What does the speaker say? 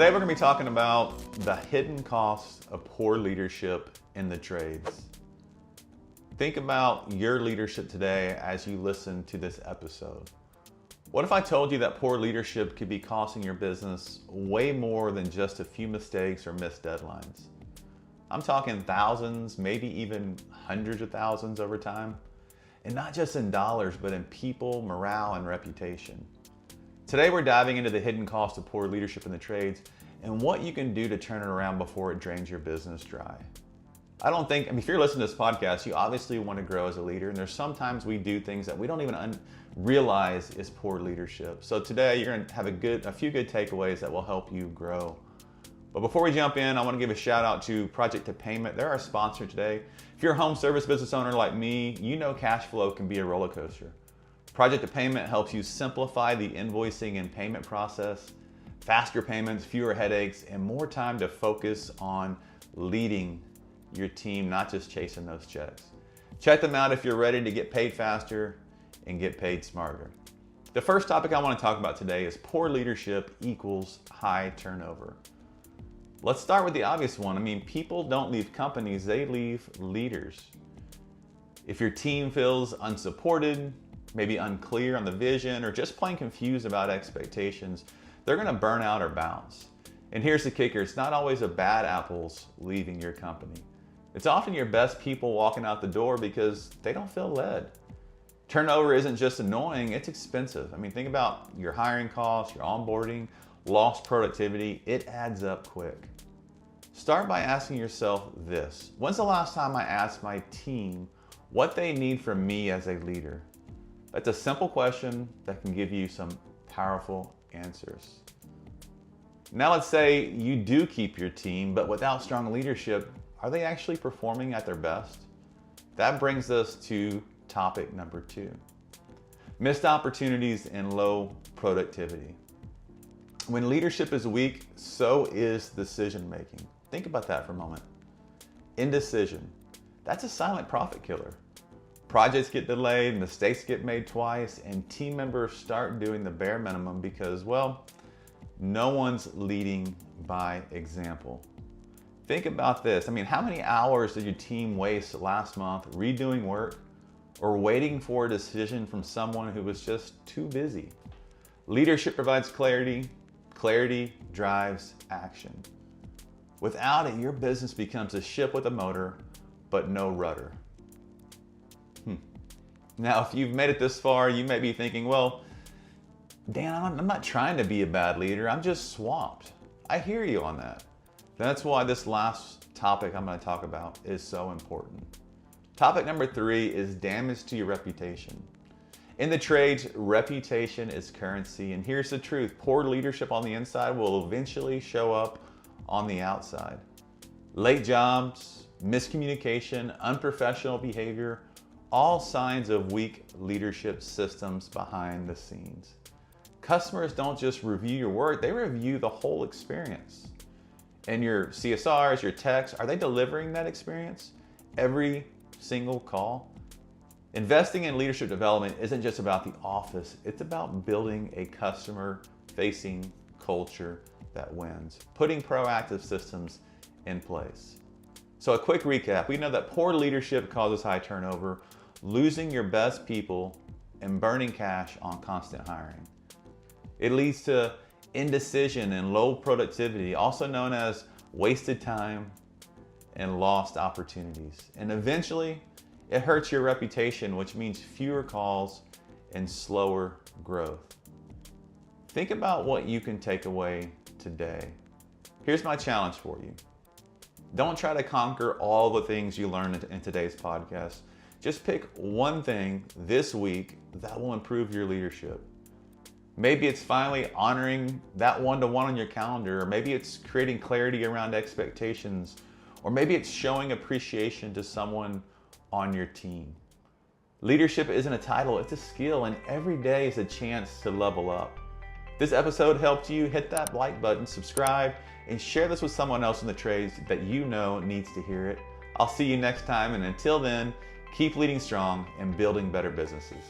Today we're going to be talking about the hidden costs of poor leadership in the trades. Think about your leadership today as you listen to this episode. What if I told you that poor leadership could be costing your business way more than just a few mistakes or missed deadlines? I'm talking thousands, maybe even hundreds of thousands over time. And not just in dollars, but in people, morale, and reputation. Today we're diving into the hidden cost of poor leadership in the trades and what you can do to turn it around before it drains your business dry. If you're listening to this podcast, you obviously want to grow as a leader, and there's sometimes we do things that we don't even realize is poor leadership. So today you're going to have a few good takeaways that will help you grow. But before we jump in, I want to give a shout out to Project to Payment. They're our sponsor today. If you're a home service business owner like me, you know cash flow can be a roller coaster. Project to Payment helps you simplify the invoicing and payment process, faster payments, fewer headaches, and more time to focus on leading your team, not just chasing those checks. Check them out if you're ready to get paid faster and get paid smarter. The first topic I want to talk about today is poor leadership equals high turnover. Let's start with the obvious one. People don't leave companies, they leave leaders. If your team feels unsupported, maybe unclear on the vision, or just plain confused about expectations, they're gonna burn out or bounce. And here's the kicker, it's not always the bad apples leaving your company. It's often your best people walking out the door because they don't feel led. Turnover isn't just annoying, it's expensive. Think about your hiring costs, your onboarding, lost productivity, it adds up quick. Start by asking yourself this: when's the last time I asked my team what they need from me as a leader? That's a simple question that can give you some powerful answers. Now let's say you do keep your team, but without strong leadership, are they actually performing at their best? That brings us to topic number 2. Missed opportunities and low productivity. When leadership is weak, so is decision making. Think about that for a moment. Indecision, that's a silent profit killer. Projects get delayed, mistakes get made twice, and team members start doing the bare minimum because, no one's leading by example. Think about this. How many hours did your team waste last month redoing work or waiting for a decision from someone who was just too busy? Leadership provides clarity. Clarity drives action. Without it, your business becomes a ship with a motor, but no rudder. Now, if you've made it this far, you may be thinking, Dan, I'm not trying to be a bad leader. I'm just swamped. I hear you on that. That's why this last topic I'm going to talk about is so important. Topic number 3 is damage to your reputation. In the trades, reputation is currency, and here's the truth. Poor leadership on the inside will eventually show up on the outside. Late jobs, miscommunication, unprofessional behavior, all signs of weak leadership systems behind the scenes. Customers don't just review your work, they review the whole experience. And your CSRs, your techs, are they delivering that experience? Every single call? Investing in leadership development isn't just about the office, it's about building a customer-facing culture that wins, putting proactive systems in place. So a quick recap, we know that poor leadership causes high turnover, losing your best people, and burning cash on constant hiring. It leads to indecision and low productivity, also known as wasted time and lost opportunities. And eventually, it hurts your reputation, which means fewer calls and slower growth. Think about what you can take away today. Here's my challenge for you. Don't try to conquer all the things you learned in today's podcast. Just pick one thing this week that will improve your leadership. Maybe it's finally honoring that one-to-one on your calendar, or maybe it's creating clarity around expectations, or maybe it's showing appreciation to someone on your team. Leadership isn't a title, it's a skill, and every day is a chance to level up. If this episode helped you, hit that like button, subscribe, and share this with someone else in the trades that you know needs to hear it. I'll see you next time, and until then, keep leading strong and building better businesses.